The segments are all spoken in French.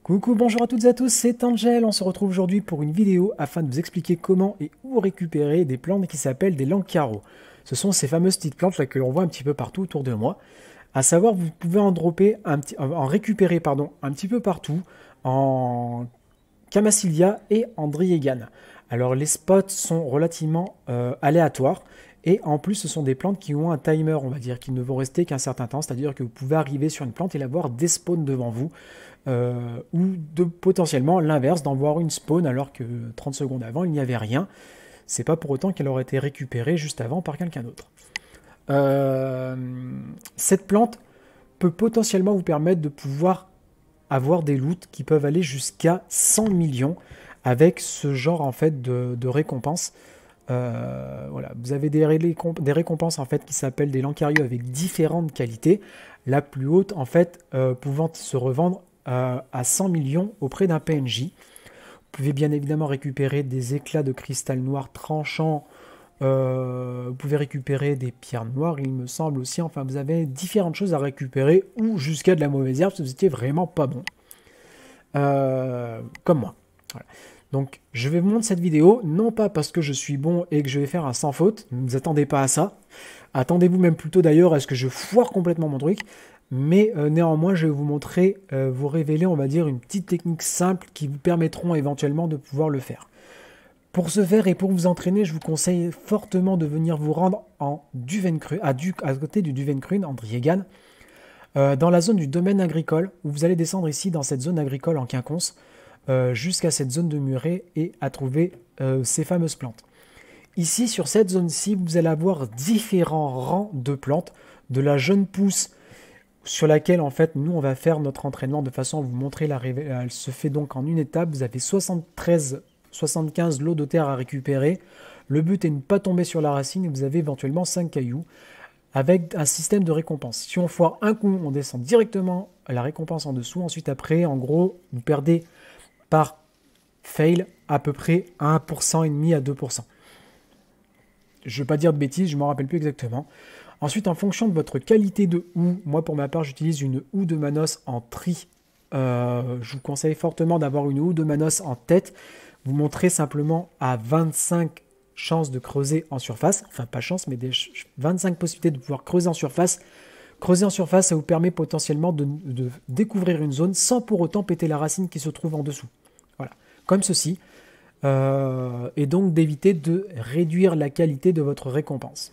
Coucou, bonjour à toutes et à tous, c'est Angel. On se retrouve aujourd'hui pour une vidéo afin de vous expliquer comment et où récupérer des plantes qui s'appellent des Lancaro. Ce sont ces fameuses petites plantes là que l'on voit un petit peu partout autour de moi. À savoir, vous pouvez en récupérer un petit peu partout en Camassilia et en Driegan. Alors les spots sont relativement aléatoires. Et en plus, ce sont des plantes qui ont un timer, on va dire, qui ne vont rester qu'un certain temps. C'est-à-dire que vous pouvez arriver sur une plante et la voir despawn devant vous. Ou potentiellement l'inverse, d'en voir une spawn alors que 30 secondes avant, il n'y avait rien. C'est pas pour autant qu'elle aurait été récupérée juste avant par quelqu'un d'autre. Cette plante peut potentiellement vous permettre de pouvoir avoir des loots qui peuvent aller jusqu'à 100 millions avec ce genre en fait de récompenses. Voilà, vous avez des récompenses en fait qui s'appellent des Lancarios avec différentes qualités. La plus haute en fait pouvant se revendre à 100 millions auprès d'un PNJ. Vous pouvez bien évidemment récupérer des éclats de cristal noir tranchant. Vous pouvez récupérer des pierres noires, il me semble aussi. Enfin, vous avez différentes choses à récupérer ou jusqu'à de la mauvaise herbe si vous étiez vraiment pas bon. Comme moi. Voilà. Donc, je vais vous montrer cette vidéo, non pas parce que je suis bon et que je vais faire un sans faute, ne vous attendez pas à ça. Attendez-vous même plutôt d'ailleurs à ce que je foire complètement mon truc. Mais néanmoins, je vais vous montrer, vous révéler, on va dire, une petite technique simple qui vous permettront éventuellement de pouvoir le faire. Pour ce faire et pour vous entraîner, je vous conseille fortement de venir vous rendre en Duvencrune, à côté du Duvencrune, en Driegan, dans la zone du domaine agricole, où vous allez descendre ici dans cette zone agricole en quinconce, jusqu'à cette zone de muret et à trouver ces fameuses plantes. Ici, sur cette zone-ci, vous allez avoir différents rangs de plantes, de la jeune pousse, sur laquelle en fait nous on va faire notre entraînement de façon à vous montrer elle se fait donc en une étape. Vous avez 75 lots de terre à récupérer. Le but est de ne pas tomber sur la racine et vous avez éventuellement 5 cailloux avec un système de récompense. Si on foire un coup, on descend directement à la récompense en dessous. Ensuite après, en gros, vous perdez par fail à peu près 1,5% à 2%. Je ne vais pas dire de bêtises, je ne m'en rappelle plus exactement. Ensuite, en fonction de votre qualité de houe, moi pour ma part, j'utilise une houe de Manos en tri. Je vous conseille fortement d'avoir une houe de Manos en tête. Vous montrez simplement à 25 chances de creuser en surface. Enfin, pas chance, mais 25 possibilités de pouvoir creuser en surface. Creuser en surface, ça vous permet potentiellement de découvrir une zone sans pour autant péter la racine qui se trouve en dessous. Voilà, comme ceci. Et donc d'éviter de réduire la qualité de votre récompense.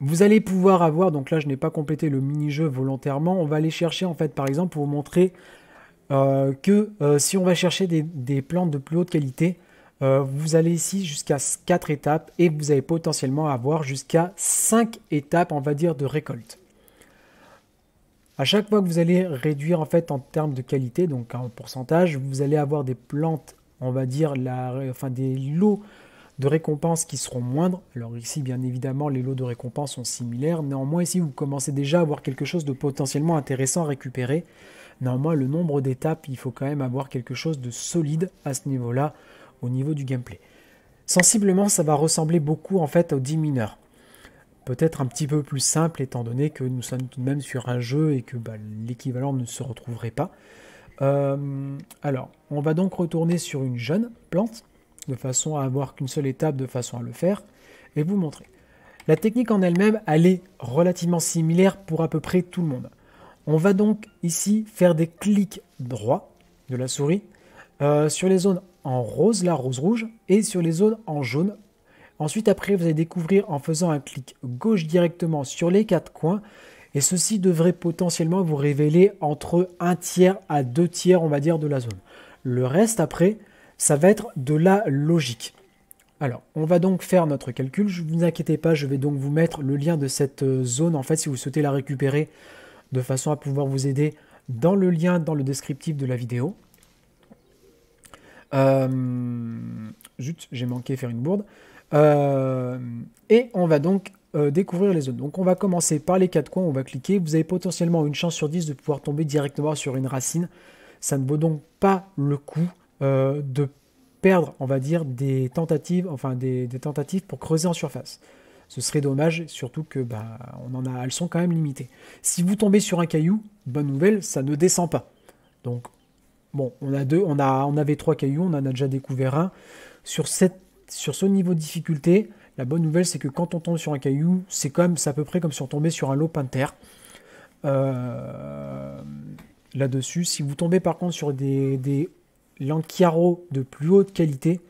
Vous allez pouvoir avoir, donc là je n'ai pas complété le mini-jeu volontairement, on va aller chercher en fait par exemple pour vous montrer que si on va chercher des plantes de plus haute qualité, vous allez ici jusqu'à 4 étapes et vous allez potentiellement avoir jusqu'à 5 étapes on va dire de récolte. À chaque fois que vous allez réduire en fait en termes de qualité, donc en pourcentage, vous allez avoir des plantes, on va dire, des lots de récompenses qui seront moindres. Alors ici, bien évidemment, les lots de récompenses sont similaires. Néanmoins, ici, vous commencez déjà à avoir quelque chose de potentiellement intéressant à récupérer. Néanmoins, le nombre d'étapes, il faut quand même avoir quelque chose de solide à ce niveau-là, au niveau du gameplay. Sensiblement, ça va ressembler beaucoup en fait au 10 mineurs. Peut-être un petit peu plus simple étant donné que nous sommes tout de même sur un jeu et que l'équivalent ne se retrouverait pas. Alors, on va donc retourner sur une jeune plante, de façon à avoir qu'une seule étape, de façon à le faire, et vous montrer. La technique en elle-même, elle est relativement similaire pour à peu près tout le monde. On va donc ici faire des clics droits de la souris sur les zones en rose, la rose rouge, et sur les zones en jaune. Ensuite, après, vous allez découvrir en faisant un clic gauche directement sur les 4 coins, et ceci devrait potentiellement vous révéler entre 1 tiers à 2 tiers, on va dire, de la zone. Le reste, après, ça va être de la logique. Alors, on va donc faire notre calcul. Ne vous inquiétez pas, je vais donc vous mettre le lien de cette zone, en fait, si vous souhaitez la récupérer, de façon à pouvoir vous aider dans le lien, dans le descriptif de la vidéo. Zut, j'ai manqué faire une bourde. Et on va donc découvrir les zones. Donc on va commencer par les 4 coins, on va cliquer. Vous avez potentiellement une chance sur 10 de pouvoir tomber directement sur une racine. Ça ne vaut donc pas le coup de perdre, on va dire, des tentatives pour creuser en surface. Ce serait dommage, surtout que bah, elles sont quand même limitées. Si vous tombez sur un caillou, bonne nouvelle, ça ne descend pas. Donc, bon, on avait 3 cailloux, on en a déjà découvert un. Sur ce niveau de difficulté, la bonne nouvelle, c'est que quand on tombe sur un caillou, c'est à peu près comme si on tombait sur un lopin de terre. Là-dessus, si vous tombez par contre sur des Lankiaro de plus haute qualité,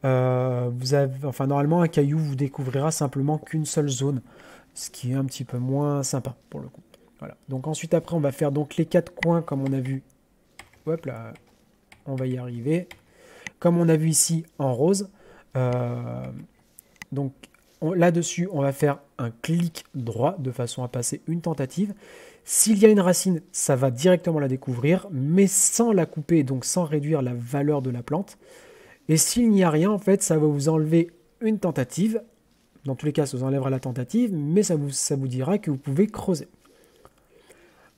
normalement un caillou vous découvrira simplement qu'une seule zone, ce qui est un petit peu moins sympa pour le coup. Voilà. Donc ensuite après on va faire donc les 4 coins comme on a vu. Hop là, on va y arriver. Comme on a vu ici en rose. Donc là-dessus on va faire un clic droit de façon à passer une tentative. S'il y a une racine, ça va directement la découvrir, mais sans la couper, donc sans réduire la valeur de la plante. Et s'il n'y a rien, en fait, ça va vous enlever une tentative. Dans tous les cas, ça vous enlèvera la tentative, mais ça vous dira que vous pouvez creuser.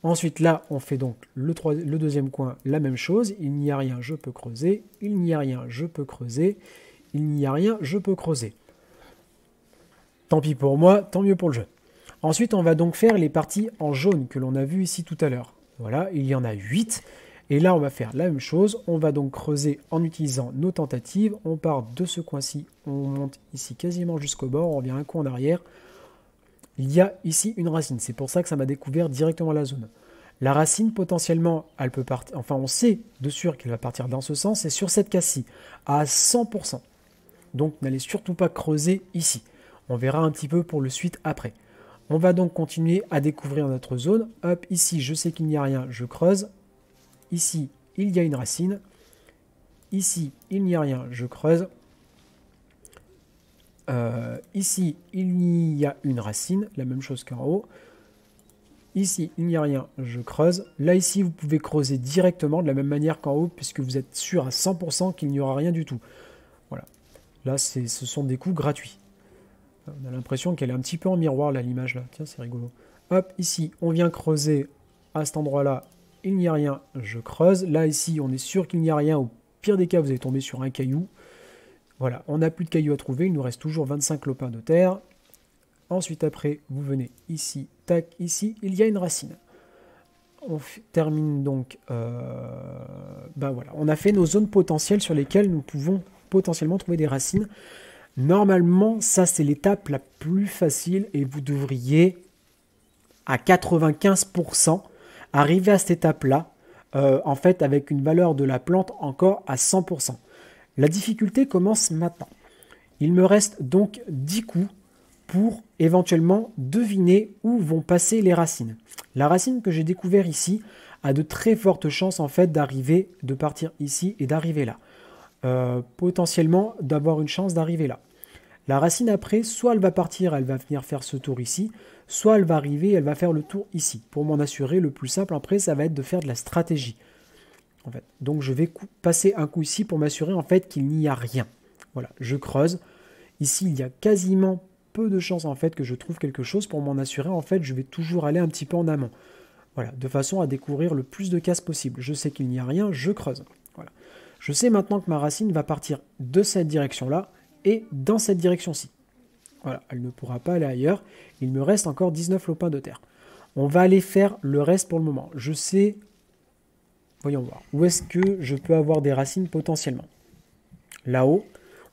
Ensuite, là, on fait donc le deuxième coin, la même chose. Il n'y a rien, je peux creuser. Il n'y a rien, je peux creuser. Il n'y a rien, je peux creuser. Tant pis pour moi, tant mieux pour le jeu. Ensuite, on va donc faire les parties en jaune que l'on a vu ici tout à l'heure. Voilà, il y en a 8. Et là, on va faire la même chose. On va donc creuser en utilisant nos tentatives. On part de ce coin-ci, on monte ici quasiment jusqu'au bord, on revient un coin en arrière. Il y a ici une racine. C'est pour ça que ça m'a découvert directement la zone. La racine, potentiellement, elle peut partir... Enfin, on sait de sûr qu'elle va partir dans ce sens. Et sur cette case-ci, à 100%. Donc, n'allez surtout pas creuser ici. On verra un petit peu pour le suite après. On va donc continuer à découvrir notre zone. Hop, ici, je sais qu'il n'y a rien, je creuse. Ici, il y a une racine. Ici, il n'y a rien, je creuse. Ici, il y a une racine, la même chose qu'en haut. Ici, il n'y a rien, je creuse. Là, ici, vous pouvez creuser directement de la même manière qu'en haut, puisque vous êtes sûr à 100% qu'il n'y aura rien du tout. Voilà. Là, ce sont des coups gratuits. On a l'impression qu'elle est un petit peu en miroir, là, l'image, là. Tiens, c'est rigolo. Hop, ici, on vient creuser à cet endroit-là. Il n'y a rien, je creuse. Là, ici, on est sûr qu'il n'y a rien. Au pire des cas, vous allez tomber sur un caillou. Voilà, on n'a plus de cailloux à trouver. Il nous reste toujours 25 lopins de terre. Ensuite, après, vous venez ici, tac, ici, il y a une racine. On termine donc... ben voilà, on a fait nos zones potentielles sur lesquelles nous pouvons potentiellement trouver des racines. Normalement, ça, c'est l'étape la plus facile et vous devriez, à 95%, arriver à cette étape-là, en fait, avec une valeur de la plante encore à 100%. La difficulté commence maintenant. Il me reste donc 10 coups pour éventuellement deviner où vont passer les racines. La racine que j'ai découvert ici a de très fortes chances en fait de partir ici et d'arriver là. Potentiellement d'avoir une chance d'arriver là. La racine après, soit elle va partir, elle va venir faire ce tour ici, soit elle va arriver, elle va faire le tour ici. Pour m'en assurer, le plus simple après, ça va être de faire de la stratégie. En fait. Donc je vais passer un coup ici pour m'assurer en fait qu'il n'y a rien. Voilà, je creuse. Ici, il y a quasiment peu de chances en fait que je trouve quelque chose. Pour m'en assurer, en fait, je vais toujours aller un petit peu en amont. Voilà, de façon à découvrir le plus de cases possible. Je sais qu'il n'y a rien, je creuse. Voilà. Je sais maintenant que ma racine va partir de cette direction-là et dans cette direction-ci. Voilà, elle ne pourra pas aller ailleurs. Il me reste encore 19 lopins de terre. On va aller faire le reste pour le moment. Je sais... Voyons voir. Où est-ce que je peux avoir des racines potentiellement? Là-haut,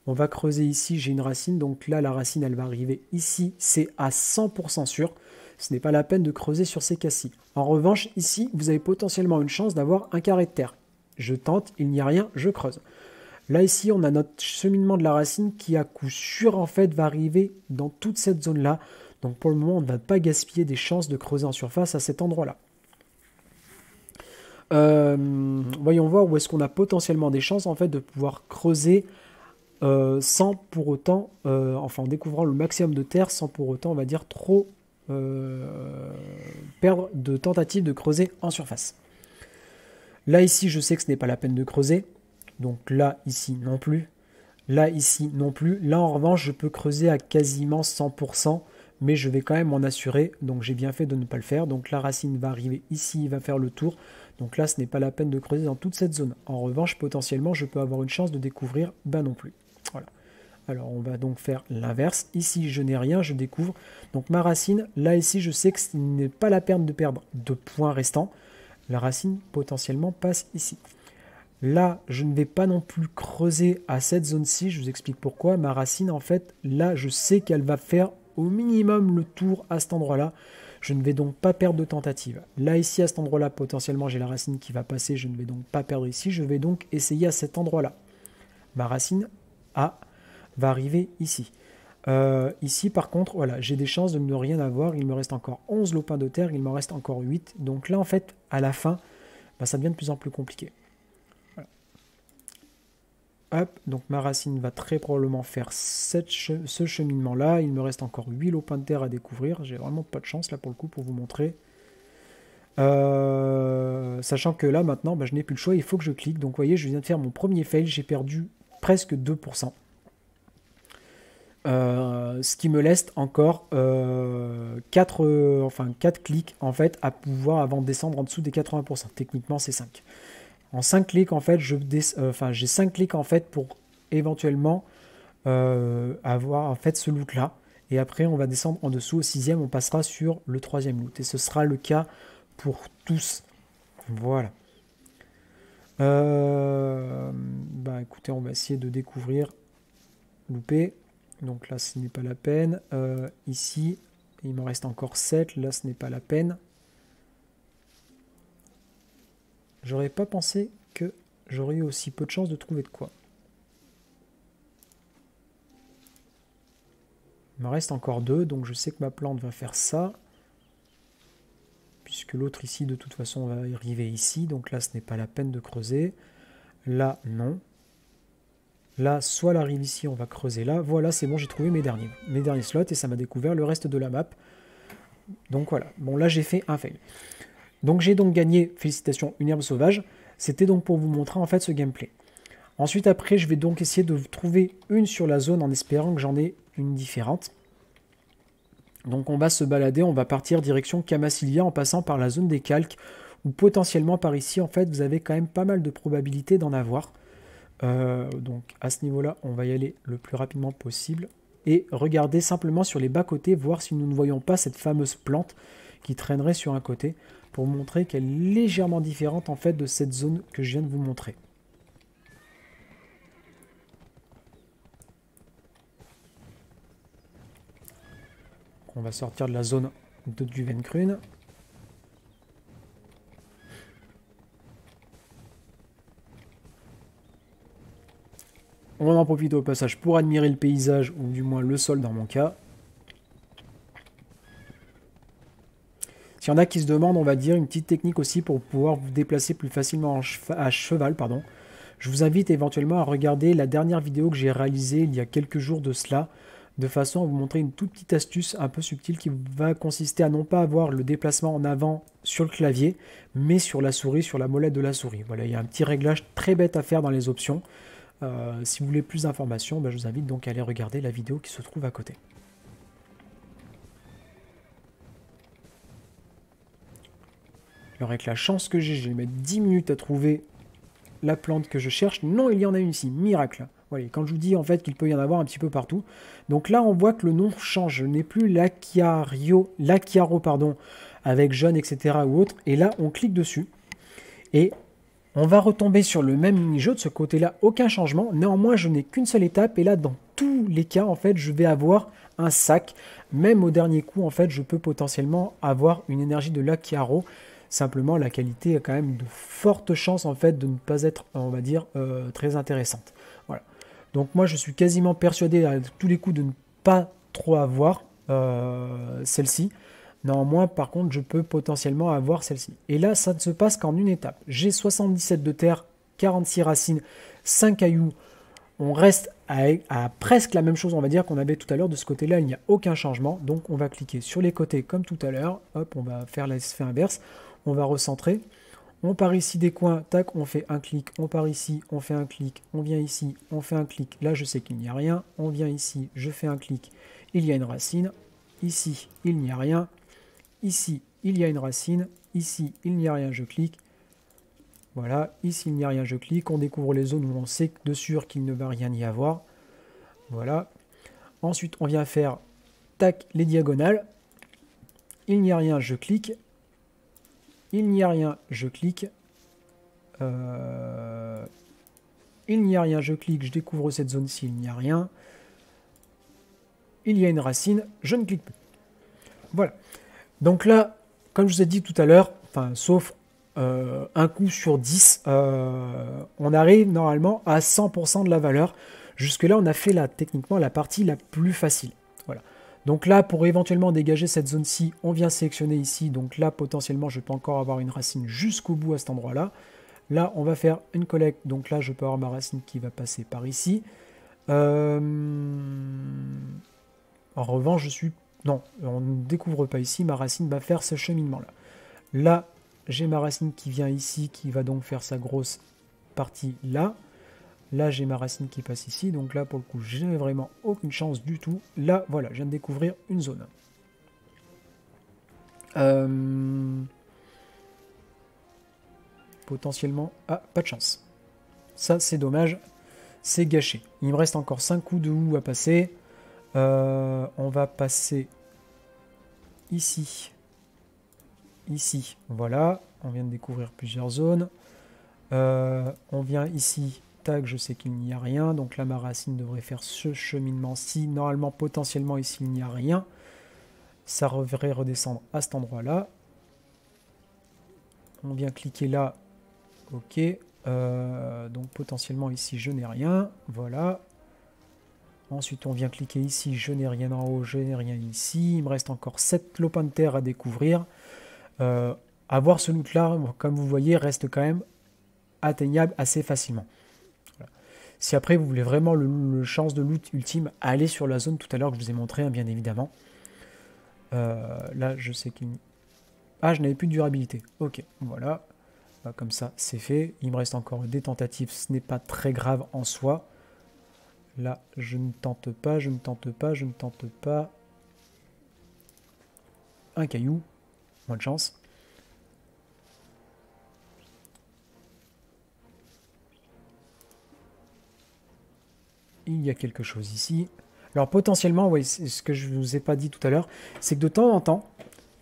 on va creuser ici, j'ai une racine. Donc là, la racine, elle va arriver ici. C'est à 100% sûr. Ce n'est pas la peine de creuser sur ces cas-ci. En revanche, ici, vous avez potentiellement une chance d'avoir un carré de terre. Je tente, il n'y a rien, je creuse. Là, ici, on a notre cheminement de la racine qui, à coup sûr, en fait, va arriver dans toute cette zone-là. Donc, pour le moment, on ne va pas gaspiller des chances de creuser en surface à cet endroit-là. Voyons voir où est-ce qu'on a potentiellement des chances, en fait, de pouvoir creuser sans pour autant, enfin, en découvrant le maximum de terre, sans pour autant, on va dire, trop perdre de tentatives de creuser en surface. Là, ici, je sais que ce n'est pas la peine de creuser. Donc là, ici, non plus. Là, ici, non plus. Là, en revanche, je peux creuser à quasiment 100%, mais je vais quand même m'en assurer. Donc, j'ai bien fait de ne pas le faire. Donc, la racine va arriver ici, il va faire le tour. Donc là, ce n'est pas la peine de creuser dans toute cette zone. En revanche, potentiellement, je peux avoir une chance de découvrir, ben non plus. Voilà. Alors, on va donc faire l'inverse. Ici, je n'ai rien, je découvre. Donc, ma racine, là, ici, je sais que ce n'est pas la peine de perdre de points restants. La racine, potentiellement, passe ici. Là, je ne vais pas non plus creuser à cette zone-ci. Je vous explique pourquoi. Ma racine, en fait, là, je sais qu'elle va faire au minimum le tour à cet endroit-là. Je ne vais donc pas perdre de tentative. Là, ici, à cet endroit-là, potentiellement, j'ai la racine qui va passer. Je ne vais donc pas perdre ici. Je vais donc essayer à cet endroit-là. Ma racine A va arriver ici. Ici, par contre, voilà, j'ai des chances de ne rien avoir. Il me reste encore 11 lopins de terre. Il m'en reste encore 8. Donc là, en fait, à la fin, bah, ça devient de plus en plus compliqué. Voilà. Hop, donc ma racine va très probablement faire ce cheminement-là. Il me reste encore 8 lopins de terre à découvrir. J'ai vraiment pas de chance là pour le coup pour vous montrer. Sachant que là maintenant, bah, je n'ai plus le choix, il faut que je clique. Donc vous voyez, je viens de faire mon premier fail, j'ai perdu presque 2%. Ce qui me laisse encore 4 clics en fait à pouvoir avant de descendre en dessous des 80%. Techniquement, c'est 5. En 5 clics, en fait, j'ai 5 clics en fait pour éventuellement avoir en fait ce loot là. Et après, on va descendre en dessous au 6e, on passera sur le 3e loot. Et ce sera le cas pour tous. Voilà. Bah écoutez, on va essayer de découvrir loupé. Donc là, ce n'est pas la peine. Ici, il m'en reste encore 7. Là, ce n'est pas la peine. J'aurais pas pensé que j'aurais eu aussi peu de chance de trouver de quoi. Il m'en reste encore 2, donc je sais que ma plante va faire ça. Puisque l'autre ici, de toute façon, va arriver ici. Donc là, ce n'est pas la peine de creuser. Là, non. Là, soit elle arrive ici, on va creuser là. Voilà, c'est bon, j'ai trouvé mes derniers slots et ça m'a découvert le reste de la map. Donc voilà. Bon, là, j'ai fait un fail. Donc j'ai donc gagné, félicitations, une herbe sauvage. C'était donc pour vous montrer en fait ce gameplay. Ensuite, après, je vais donc essayer de trouver une sur la zone en espérant que j'en ai une différente. Donc on va se balader, on va partir direction Camassilia en passant par la zone des calques, ou potentiellement par ici, en fait, vous avez quand même pas mal de probabilités d'en avoir. Donc à ce niveau-là, on va y aller le plus rapidement possible. Et regarder simplement sur les bas-côtés, voir si nous ne voyons pas cette fameuse plante qui traînerait sur un côté, pour vous montrer qu'elle est légèrement différente en fait de cette zone que je viens de vous montrer. On va sortir de la zone du Vencrune. On en profite au passage pour admirer le paysage, ou du moins le sol dans mon cas. S'il y en a qui se demandent, on va dire une petite technique aussi pour pouvoir vous déplacer plus facilement à cheval. Je vous invite éventuellement à regarder la dernière vidéo que j'ai réalisée il y a quelques jours de cela, de façon à vous montrer une toute petite astuce un peu subtile qui va consister à non pas avoir le déplacement en avant sur le clavier, mais sur la souris, sur la molette de la souris. Voilà, il y a un petit réglage très bête à faire dans les options. Si vous voulez plus d'informations, je vous invite donc à aller regarder la vidéo qui se trouve à côté. Alors avec la chance que j'ai, je vais mettre 10 minutes à trouver la plante que je cherche. Non, il y en a une ici, miracle. Voilà, quand je vous dis en fait qu'il peut y en avoir un petit peu partout. Donc là, on voit que le nom change. Je n'ai plus l'Acchiaro, pardon, avec jaune, etc. ou autre. Et là, on clique dessus. Et on va retomber sur le même mini-jeu. De ce côté-là, aucun changement. Néanmoins, je n'ai qu'une seule étape. Et là, dans tous les cas, en fait, je vais avoir un sac. Même au dernier coup, en fait, je peux potentiellement avoir une énergie de l'Acchiaro. Simplement, la qualité a quand même de fortes chances en fait de ne pas être, on va dire, très intéressante. Voilà. Donc moi, je suis quasiment persuadé à tous les coups de ne pas trop avoir celle-ci. Néanmoins, par contre, je peux potentiellement avoir celle-ci. Et là, ça ne se passe qu'en une étape. J'ai 77 de terre, 46 racines, 5 cailloux. On reste à presque la même chose, on va dire, qu'on avait tout à l'heure. De ce côté-là, il n'y a aucun changement. Donc, on va cliquer sur les côtés comme tout à l'heure. Hop, on va faire l'effet inverse. On va recentrer. On part ici des coins. Tac, on fait un clic. On part ici, on fait un clic. On vient ici, on fait un clic. Là, je sais qu'il n'y a rien. On vient ici, je fais un clic. Il y a une racine. Ici, il n'y a rien. Ici, il y a une racine. Ici, il n'y a rien, je clique. Voilà, ici il n'y a rien, je clique. On découvre les zones où on sait de sûr qu'il ne va rien y avoir. Voilà. Ensuite, on vient faire, tac, les diagonales. Il n'y a rien, je clique. Il n'y a rien, je clique. Il n'y a rien, je clique, je découvre cette zone-ci, il n'y a rien. Il y a une racine, je ne clique plus. Voilà. Donc là, comme je vous ai dit tout à l'heure, enfin, sauf un coup sur 10, on arrive normalement à 100% de la valeur. Jusque-là, on a fait techniquement la partie la plus facile. Voilà. Donc là, pour éventuellement dégager cette zone-ci, on vient sélectionner ici. Donc là, potentiellement, je peux encore avoir une racine jusqu'au bout à cet endroit-là. Là, on va faire une collecte. Donc là, je peux avoir ma racine qui va passer par ici. En revanche, non, on ne découvre pas ici. Ma racine va faire ce cheminement-là. Là, j'ai ma racine qui vient ici, qui va donc faire sa grosse partie là. Là, j'ai ma racine qui passe ici. Donc là, pour le coup, j'ai vraiment aucune chance du tout. Là, voilà, je viens de découvrir une zone. Potentiellement... Ah, pas de chance. Ça, c'est dommage. C'est gâché. Il me reste encore 5 coups de houe à passer. On va passer ici. Ici, voilà. On vient de découvrir plusieurs zones. On vient ici. Tac, je sais qu'il n'y a rien. Donc là, ma racine devrait faire ce cheminement-ci. Normalement, potentiellement, ici, il n'y a rien. Ça devrait redescendre à cet endroit-là. On vient cliquer là. Ok. Donc potentiellement, ici, je n'ai rien. Voilà. Ensuite, on vient cliquer ici. Je n'ai rien en haut, je n'ai rien ici. Il me reste encore 7 lopins de terre à découvrir. Avoir ce loot-là, comme vous voyez, reste quand même atteignable assez facilement. Voilà. Si après, vous voulez vraiment le chance de loot ultime, allez sur la zone tout à l'heure que je vous ai montré, hein, bien évidemment. Là, je sais qu'il... Ah, je n'avais plus de durabilité. Ok, voilà. Bah, comme ça, c'est fait. Il me reste encore des tentatives. Ce n'est pas très grave en soi. Là, je ne tente pas, je ne tente pas, je ne tente pas. Un caillou. Moins de chance. Il y a quelque chose ici. Alors potentiellement, oui, c'est ce que je ne vous ai pas dit tout à l'heure, c'est que de temps en temps,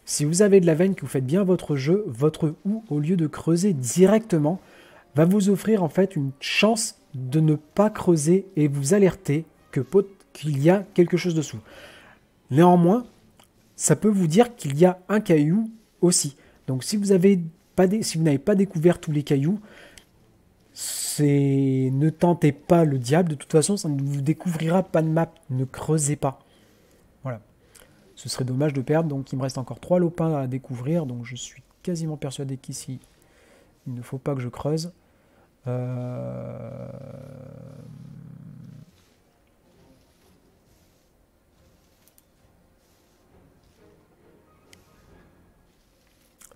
si vous avez de la veine, que vous faites bien votre jeu, votre houe, au lieu de creuser directement, va vous offrir en fait une chance de ne pas creuser et vous alerter qu'il y a quelque chose dessous. Néanmoins, ça peut vous dire qu'il y a un caillou aussi. Donc si vous n'avez pas découvert tous les cailloux, ne tentez pas le diable. De toute façon, ça ne vous découvrira pas de map. Ne creusez pas. Voilà. Ce serait dommage de perdre. Donc il me reste encore 3 lopins à découvrir. Donc je suis quasiment persuadé qu'ici, il ne faut pas que je creuse.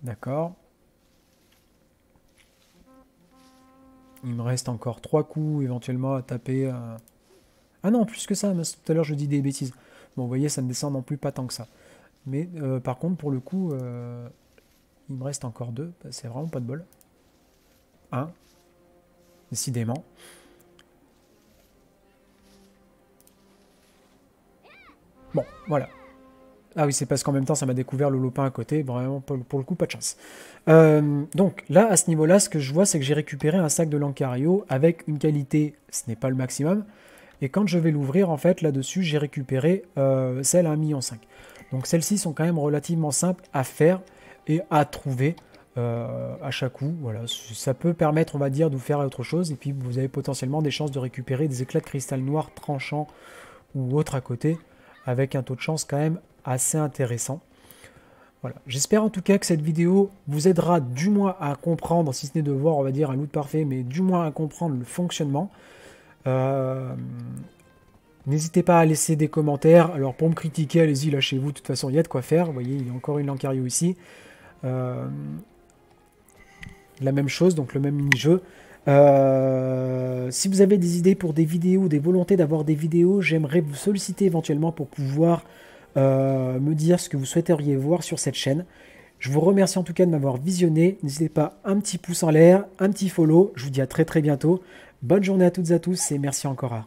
D'accord. Il me reste encore 3 coups éventuellement à taper. Ah non, plus que ça, mais tout à l'heure je dis des bêtises. Bon, vous voyez, ça ne descend non plus pas tant que ça. Mais par contre, pour le coup, il me reste encore 2. Bah, c'est vraiment pas de bol. 1. Décidément. Bon, voilà. Ah oui, c'est parce qu'en même temps, ça m'a découvert le lopin à côté. Vraiment, pour le coup, pas de chance. Donc là, à ce niveau-là, ce que je vois, c'est que j'ai récupéré un sac de Lancario avec une qualité, ce n'est pas le maximum. Et quand je vais l'ouvrir, en fait, là-dessus, j'ai récupéré celle à 1,5 million. Donc celles-ci sont quand même relativement simples à faire et à trouver à chaque coup. Voilà, ça peut permettre, on va dire, de vous faire autre chose. Et puis, vous avez potentiellement des chances de récupérer des éclats de cristal noir tranchants ou autres à côté, avec un taux de chance quand même assez intéressant. Voilà. J'espère en tout cas que cette vidéo vous aidera du moins à comprendre, si ce n'est de voir, on va dire, un loot parfait, mais du moins à comprendre le fonctionnement. N'hésitez pas à laisser des commentaires. Alors pour me critiquer, allez-y, lâchez-vous. De toute façon, il y a de quoi faire. Vous voyez, il y a encore une Lancario ici. La même chose, donc le même mini-jeu. Si vous avez des idées pour des vidéos, des volontés d'avoir des vidéos, j'aimerais vous solliciter éventuellement pour pouvoir me dire ce que vous souhaiteriez voir sur cette chaîne. Je vous remercie en tout cas de m'avoir visionné. N'hésitez pas, un petit pouce en l'air, un petit follow. Je vous dis à très très bientôt. Bonne journée à toutes et à tous et merci encore.